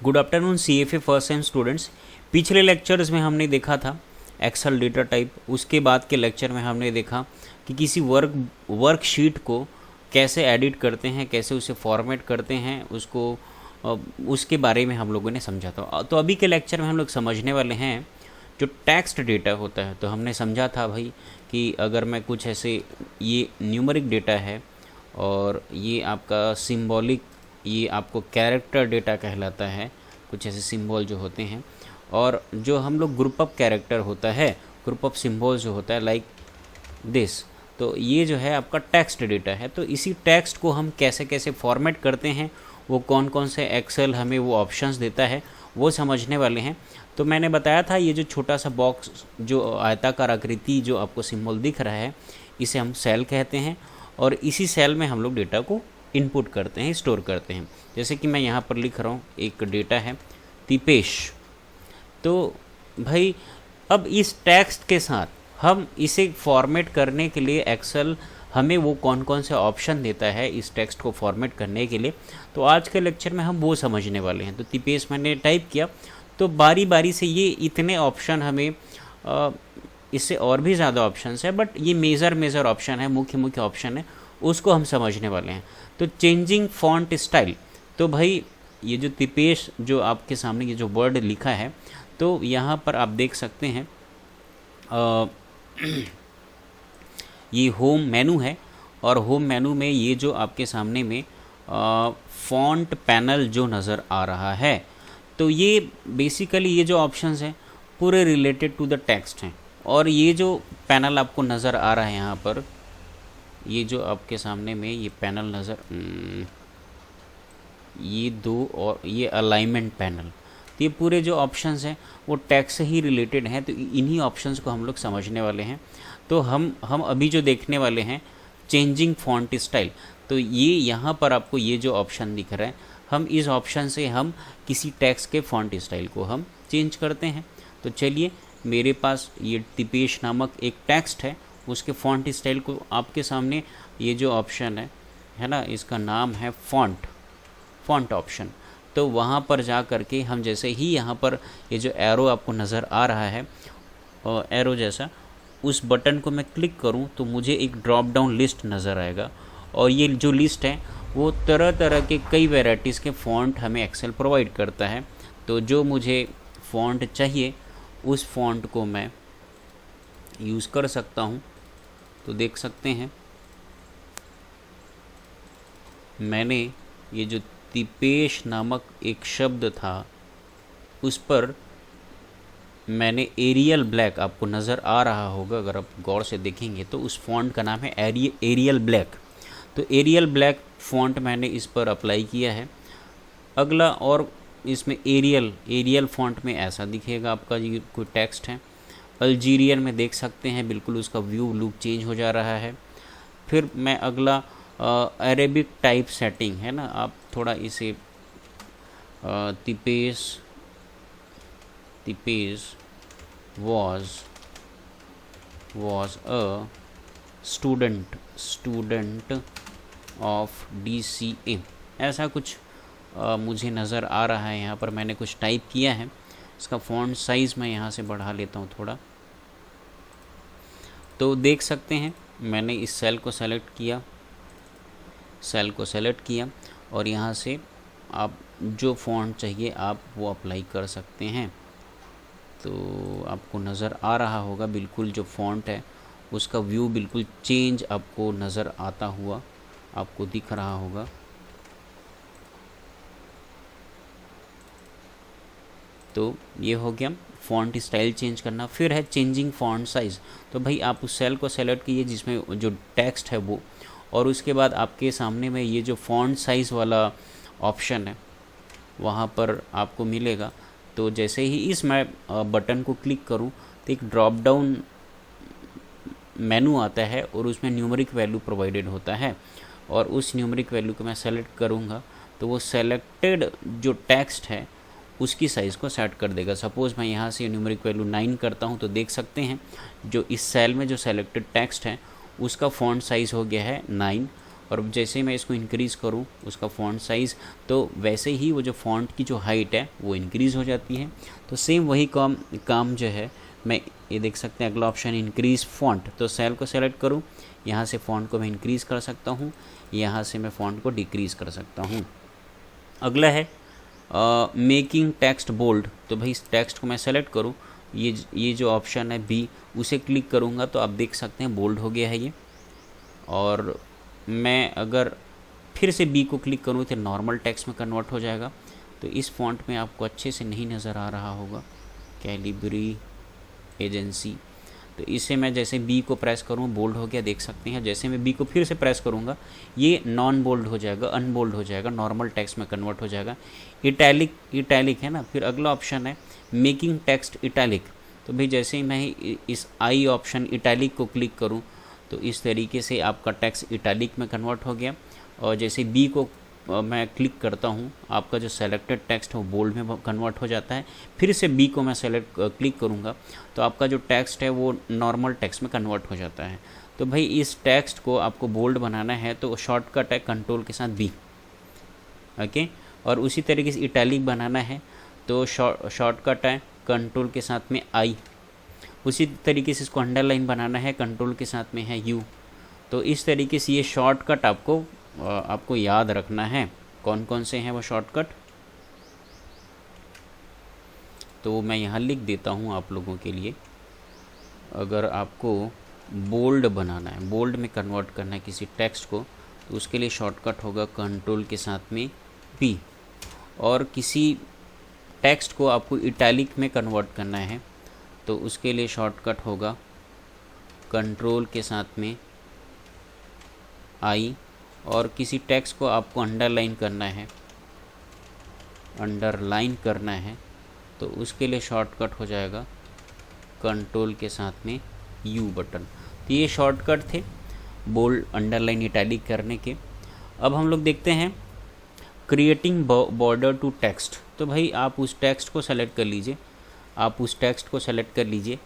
Good afternoon CFA first time students. पिछले lectures में हमने देखा था एक्सेल डेटा टाइप। उसके बाद के लेक्चर में हमने देखा कि किसी वर्कशीट को कैसे एडिट करते हैं, कैसे उसे फॉर्मेट करते हैं, उसके बारे में हम लोगों ने समझा था। तो अभी के लेक्चर में हम लोग समझने वाले हैं जो टेक्स्ट डेटा होता है। तो हमने समझा था भाई कि अगर मैं कुछ ऐसे, ये न्यूमरिक डेटा है और ये आपका सिंबॉलिक, ये आपको कैरेक्टर डेटा कहलाता है, कुछ ऐसे सिंबल जो होते हैं। और जो हम लोग ग्रुप ऑफ कैरेक्टर होता है, ग्रुप ऑफ सिंबल जो होता है लाइक दिस, तो ये जो है आपका टेक्स्ट डेटा है। तो इसी टेक्स्ट को हम कैसे कैसे फॉर्मेट करते हैं, वो कौन कौन से एक्सेल हमें वो ऑप्शंस देता है, वो समझने वाले हैं। तो मैंने बताया था ये जो छोटा सा बॉक्स, जो आयताकार आकृति जो आपको सिंबल दिख रहा है, इसे हम सेल कहते हैं। और इसी सेल में हम लोग डेटा को इनपुट करते हैं, स्टोर करते हैं। जैसे कि मैं यहाँ पर लिख रहा हूँ, एक डेटा है तिपेश। तो भाई अब इस टेक्स्ट के साथ हम इसे फॉर्मेट करने के लिए एक्सेल हमें वो कौन कौन से ऑप्शन देता है इस टेक्स्ट को फॉर्मेट करने के लिए, तो आज के लेक्चर में हम वो समझने वाले हैं। तो तिपेश मैंने टाइप किया, तो बारी बारी से ये इतने ऑप्शन हमें, इससे और भी ज़्यादा ऑप्शन है, बट ये मेजर ऑप्शन है, मुख्य ऑप्शन है, उसको हम समझने वाले हैं। तो चेंजिंग फॉन्ट स्टाइल, तो भाई ये जो तिपेश जो आपके सामने ये जो वर्ड लिखा है, तो यहाँ पर आप देख सकते हैं ये होम मेनू है। और होम मेनू में ये जो आपके सामने में फॉन्ट पैनल जो नज़र आ रहा है, तो ये बेसिकली ये जो ऑप्शंस हैं पूरे रिलेटेड टू द टेक्स्ट हैं। और ये जो पैनल आपको नज़र आ रहा है यहाँ पर, ये जो आपके सामने में ये पैनल ये दो, और ये अलाइनमेंट पैनल, तो ये पूरे जो ऑप्शंस हैं वो टेक्स्ट से ही रिलेटेड हैं। तो इन्हीं ऑप्शंस को हम लोग समझने वाले हैं। तो हम अभी जो देखने वाले हैं चेंजिंग फॉन्ट स्टाइल, तो ये यहाँ पर आपको ये जो ऑप्शन दिख रहा है, हम इस ऑप्शन से हम किसी टेक्स्ट के फॉन्ट स्टाइल को हम चेंज करते हैं। तो चलिए, मेरे पास ये तिपेश नामक एक टेक्स्ट है, उसके फॉन्ट स्टाइल को आपके सामने ये जो ऑप्शन है ना, इसका नाम है फॉन्ट ऑप्शन। तो वहाँ पर जा कर के हम जैसे ही यहाँ पर ये जो एरो आपको नज़र आ रहा है, एरो जैसा, उस बटन को मैं क्लिक करूँ तो मुझे एक ड्रॉप डाउन लिस्ट नज़र आएगा। और ये जो लिस्ट है वो तरह तरह के कई वैराइटीज़ के फ़ॉन्ट हमें एक्सेल प्रोवाइड करता है। तो जो मुझे फ़ॉन्ट चाहिए उस फ़ॉन्ट को मैं यूज़ कर सकता हूँ। तो देख सकते हैं मैंने ये जो तिपेश नामक एक शब्द था, उस पर मैंने एरियल ब्लैक, आपको नज़र आ रहा होगा अगर आप गौर से देखेंगे, तो उस फॉन्ट का नाम है एरियल ब्लैक। तो एरियल ब्लैक फॉन्ट मैंने इस पर अप्लाई किया है। अगला, और इसमें एरियल फॉन्ट में ऐसा दिखेगा आपका, ये कोई टेक्स्ट है। अल्जीरियन में देख सकते हैं बिल्कुल उसका व्यू लुक चेंज हो जा रहा है। फिर मैं अगला अरेबिक टाइप सेटिंग है ना, आप थोड़ा इसे तिपेश was a student of DCA, ऐसा कुछ मुझे नज़र आ रहा है। यहाँ पर मैंने कुछ टाइप किया है। इसका फ़ॉन्ट साइज़ मैं यहाँ से बढ़ा लेता हूँ थोड़ा। तो देख सकते हैं मैंने इस सेल को सेलेक्ट किया और यहाँ से आप जो फ़ॉन्ट चाहिए आप वो अप्लाई कर सकते हैं। तो आपको नज़र आ रहा होगा बिल्कुल जो फ़ॉन्ट है उसका व्यू बिल्कुल चेंज आपको नज़र आता हुआ आपको दिख रहा होगा। तो ये हो गया फ़ॉन्ट स्टाइल चेंज करना। फिर है चेंजिंग फ़ॉन्ट साइज़। तो भाई आप उस सेल को सेलेक्ट कीजिए जिसमें जो टेक्स्ट है वो, और उसके बाद आपके सामने में ये जो फ़ॉन्ट साइज़ वाला ऑप्शन है वहाँ पर आपको मिलेगा। तो जैसे ही इस मैं बटन को क्लिक करूँ तो एक ड्रॉप डाउन मेनू आता है और उसमें न्यूमरिक वैल्यू प्रोवाइडेड होता है, और उस न्यूमरिक वैल्यू को मैं सेलेक्ट करूँगा तो वो सेलेक्टेड जो टेक्स्ट है उसकी साइज़ को सेट कर देगा। सपोज़ मैं यहाँ से न्यूमरिक वैल्यू 9 करता हूँ, तो देख सकते हैं जो इस सेल में जो सेलेक्टेड टेक्स्ट है उसका फ़ॉन्ट साइज़ हो गया है 9, और जैसे ही मैं इसको इंक्रीज़ करूँ उसका फ़ॉन्ट साइज़, तो वैसे ही वो जो फ़ॉन्ट की जो हाइट है वो इंक्रीज़ हो जाती है। तो सेम वही काम जो है मैं ये देख सकते हैं अगला ऑप्शन इंक्रीज़ फ़ॉन्ट। तो सेल को सेलेक्ट करूँ, यहाँ से फ़ॉन्ट को मैं इंक्रीज़ कर सकता हूँ, यहाँ से मैं फ़ॉन्ट को डिक्रीज़ कर सकता हूँ। अगला है मेकिंग टेक्स्ट बोल्ड। तो भाई इस टेक्स्ट को मैं सेलेक्ट करूँ, ये जो ऑप्शन है बी, उसे क्लिक करूँगा तो आप देख सकते हैं बोल्ड हो गया है ये। और मैं अगर फिर से बी को क्लिक करूँ तो नॉर्मल टेक्स्ट में कन्वर्ट हो जाएगा। तो इस फॉन्ट में आपको अच्छे से नहीं नज़र आ रहा होगा, कैलिबरी एजेंसी। तो इसे मैं जैसे बी को प्रेस करूँ बोल्ड हो गया, देख सकते हैं। जैसे मैं बी को फिर से प्रेस करूँगा ये नॉन बोल्ड हो जाएगा, अनबोल्ड हो जाएगा, नॉर्मल टेक्स्ट में कन्वर्ट हो जाएगा। इटैलिक है ना। फिर अगला ऑप्शन है मेकिंग टेक्स्ट इटैलिक। तो भाई जैसे ही मैं इस आई ऑप्शन इटैलिक को क्लिक करूँ तो इस तरीके से आपका टेक्स्ट इटैलिक में कन्वर्ट हो गया। और जैसे बी को मैं क्लिक करता हूँ आपका जो सेलेक्टेड टेक्स्ट है वो बोल्ड में कन्वर्ट हो जाता है। फिर से बी को मैं क्लिक करूँगा तो आपका जो टेक्स्ट है वो नॉर्मल टेक्स्ट में कन्वर्ट हो जाता है। तो भाई इस टेक्स्ट को आपको बोल्ड बनाना है तो शॉर्टकट है कंट्रोल के साथ बी, ओके। और उसी तरीके से इटैलिक बनाना है तो शॉर्टकट है कंट्रोल के साथ में आई। उसी तरीके से इसको अंडरलाइन बनाना है कंट्रोल के साथ में है यू। तो इस तरीके से ये शॉर्टकट आपको याद रखना है। कौन कौन से हैं वो शॉर्टकट, तो मैं यहाँ लिख देता हूँ आप लोगों के लिए। अगर आपको बोल्ड बनाना है, बोल्ड में कन्वर्ट करना है किसी टेक्स्ट को, तो उसके लिए शॉर्टकट होगा कंट्रोल के साथ में पी। और किसी टेक्स्ट को आपको इटैलिक में कन्वर्ट करना है तो उसके लिए शॉर्टकट होगा कंट्रोल के साथ में आई। और किसी टेक्स्ट को आपको अंडरलाइन करना है तो उसके लिए शॉर्टकट हो जाएगा कंट्रोल के साथ में यू बटन। तो ये शॉर्टकट थे बोल्ड, अंडरलाइन, इटैलिक करने के। अब हम लोग देखते हैं क्रिएटिंग बॉर्डर टू टेक्स्ट। तो भाई आप उस टेक्स्ट को सेलेक्ट कर लीजिए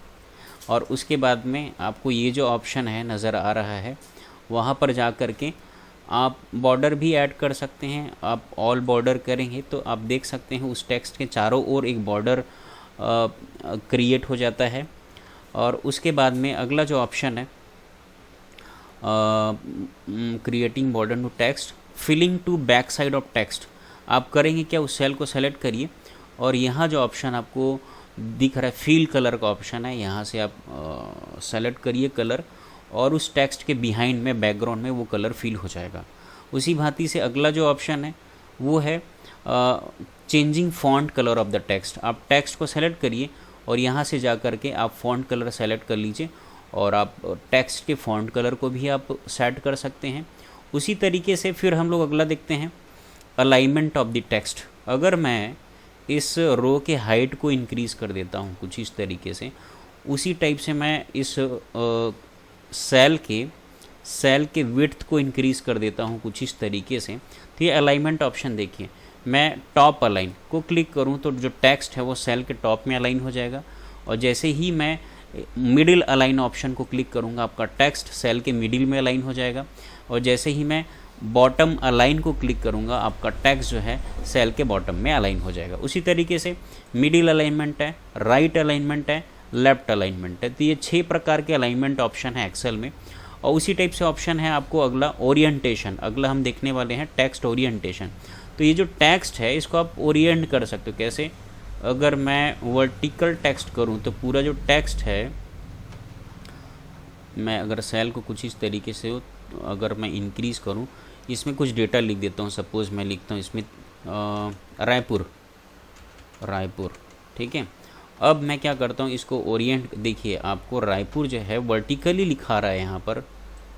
और उसके बाद में आपको ये जो ऑप्शन है नज़र आ रहा है वहाँ पर जा कर के आप बॉर्डर भी ऐड कर सकते हैं। आप ऑल बॉर्डर करेंगे तो आप देख सकते हैं उस टेक्स्ट के चारों ओर एक बॉर्डर क्रिएट हो जाता है। और उसके बाद में अगला जो ऑप्शन है creating border to text, filling to back side of text. आप करेंगे क्या, उस सेल को सेलेक्ट करिए और यहाँ जो ऑप्शन आपको दिख रहा है फील कलर का ऑप्शन है, यहाँ से आप सेलेक्ट करिए कलर और उस टेक्स्ट के बिहाइंड में, बैकग्राउंड में वो कलर फील हो जाएगा। उसी भांति से अगला जो ऑप्शन है वो है changing font colour of the text. आप टेक्स्ट को सेलेक्ट करिए और यहाँ से जा कर के आप फॉन्ट कलर सेलेक्ट कर लीजिए और आप टेक्स्ट के फॉन्ट कलर को भी आप सेट कर सकते हैं। उसी तरीके से फिर हम लोग अगला देखते हैं अलाइनमेंट ऑफ द टेक्स्ट। अगर मैं इस रो के हाइट को इंक्रीज़ कर देता हूँ कुछ इस तरीके से, उसी टाइप से मैं इस सेल के विड्थ को इंक्रीज़ कर देता हूँ कुछ इस तरीके से। तो ये अलाइनमेंट ऑप्शन देखिए, मैं टॉप अलाइन को क्लिक करूँ तो जो टेक्स्ट है वो सेल के टॉप में अलाइन हो जाएगा। और जैसे ही मैं मिडिल अलाइन ऑप्शन को क्लिक करूँगा आपका टेक्स्ट सेल के मिडिल में अलाइन हो जाएगा। और जैसे ही मैं बॉटम अलाइन को क्लिक करूँगा आपका टेक्स्ट जो है सेल के बॉटम में अलाइन हो जाएगा। उसी तरीके से मिडिल अलाइनमेंट है, राइट अलाइनमेंट है, लेफ्ट अलाइनमेंट है। तो ये 6 प्रकार के अलाइनमेंट ऑप्शन है एक्सेल में। और उसी टाइप से ऑप्शन है आपको अगला ओरिएंटेशन। अगला हम देखने वाले हैं टेक्स्ट ओरिएंटेशन। तो ये जो टेक्स्ट है इसको आप ओरिएंट कर सकते हो। कैसे, अगर मैं वर्टिकल टेक्स्ट करूं तो पूरा जो टेक्स्ट है, मैं अगर सेल को कुछ इस तरीके से अगर मैं इंक्रीज़ करूं, इसमें कुछ डेटा लिख देता हूं। सपोज़ मैं लिखता हूं इसमें रायपुर, ठीक है। अब मैं क्या करता हूँ, इसको ओरिएंट, देखिए आपको रायपुर जो है वर्टिकली लिखा रहा है यहाँ पर।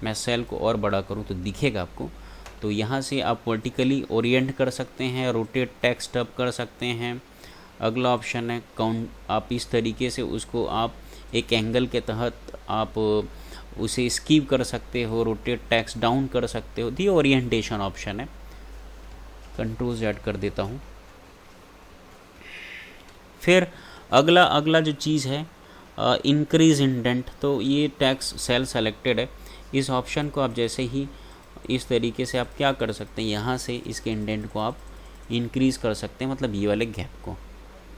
मैं सेल को और बड़ा करूँ तो दिखेगा आपको। तो यहाँ से आप वर्टिकली ओरिएंट कर सकते हैं, रोटेट टेक्स्ट अप कर सकते हैं। अगला ऑप्शन है काउंट। आप इस तरीके से उसको आप एक एंगल के तहत आप उसे स्कीप कर सकते हो, रोटेट टेक्स्ट डाउन कर सकते हो। तो ये ओरिएंटेशन ऑप्शन है। कंट्रोल Z कर देता हूँ। फिर अगला जो चीज़ है इंक्रीज़ इंडेंट। तो ये टेक्स्ट सेल सेलेक्टेड है, इस ऑप्शन को आप जैसे ही इस तरीके से आप क्या कर सकते हैं, यहाँ से इसके इंडेंट को आप इंक्रीज़ कर सकते हैं, मतलब ये वाले गैप को,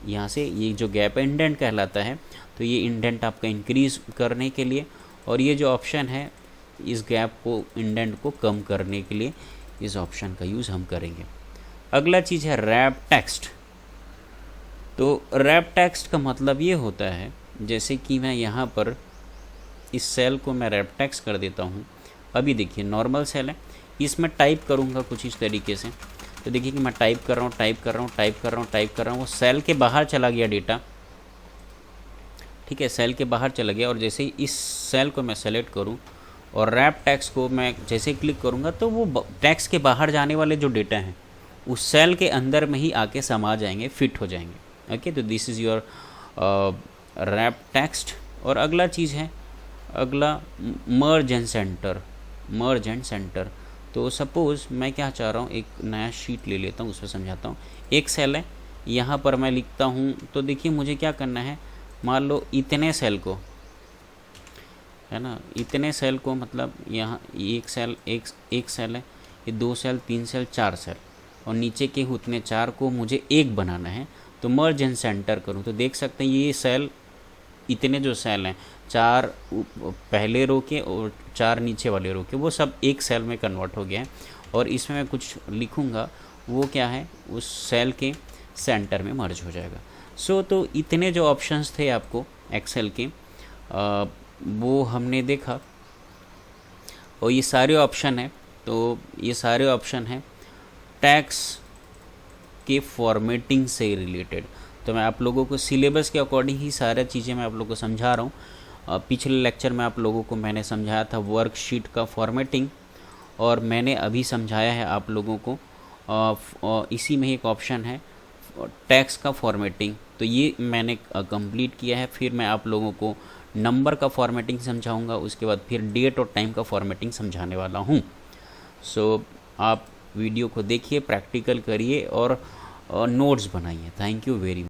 यहाँ से ये जो गैप है इंडेंट कहलाता है, तो ये इंडेंट आपका इंक्रीज़ करने के लिए, और ये जो ऑप्शन है इस गैप को इंडेंट को कम करने के लिए इस ऑप्शन का यूज़ हम करेंगे। अगला चीज़ है रैप टेक्स्ट। तो रैप टेक्स्ट का मतलब ये होता है, जैसे कि मैं यहाँ पर इस सेल को मैं रैप टेक्स्ट कर देता हूँ। अभी देखिए नॉर्मल सेल है, इसमें टाइप करूँगा कुछ इस तरीके से, तो देखिए कि मैं टाइप कर रहा हूँ, वो सेल के बाहर चला गया डेटा, ठीक है, सेल के बाहर चला गया। और जैसे ही इस सेल को मैं सेलेक्ट करूँ और रैप टेक्स्ट को मैं जैसे क्लिक करूँगा तो वो टेक्स्ट के बाहर जाने वाले जो डेटा हैं उस सेल के अंदर में ही आके समा जाएंगे, फिट हो जाएंगे। ओके, तो this is your wrap text. और अगला चीज़ है, अगला मर्ज एंड सेंटर। तो सपोज़ मैं क्या चाह रहा हूँ, एक नया शीट ले लेता हूँ, उसमें समझाता हूँ। एक सेल है, यहाँ पर मैं लिखता हूँ, तो देखिए मुझे क्या करना है, मान लो इतने सेल को, है ना, इतने सेल को, मतलब यहाँ एक सेल है, ये 2 सेल 3 सेल 4 सेल, और नीचे के उतने 4 को मुझे एक बनाना है। तो मर्ज एंड सेंटर करूँ तो देख सकते हैं ये सेल, इतने जो सेल हैं, 4 पहले रो के और 4 नीचे वाले रो के, वो सब एक सेल में कन्वर्ट हो गया है। और इसमें मैं कुछ लिखूँगा, वो क्या है, उस सेल के सेंटर में मर्ज हो जाएगा। तो इतने जो ऑप्शंस थे आपको एक्सेल के, वो हमने देखा, और ये सारे ऑप्शन हैं। तो ये सारे ऑप्शन हैं टैक्स के फॉर्मेटिंग से रिलेटेड। तो मैं आप लोगों को सिलेबस के अकॉर्डिंग ही सारी चीज़ें मैं आप लोगों को समझा रहा हूँ। पिछले लेक्चर में आप लोगों को मैंने समझाया था वर्कशीट का फॉर्मेटिंग, और मैंने अभी समझाया है आप लोगों को इसी में एक ऑप्शन है टैक्स का फॉर्मेटिंग, तो ये मैंने कंप्लीट किया है। फिर मैं आप लोगों को नंबर का फॉर्मेटिंग समझाऊंगा, उसके बाद फिर डेट और टाइम का फॉर्मेटिंग समझाने वाला हूँ। आप वीडियो को देखिए, प्रैक्टिकल करिए और नोट्स बनाइए। Thank you very much.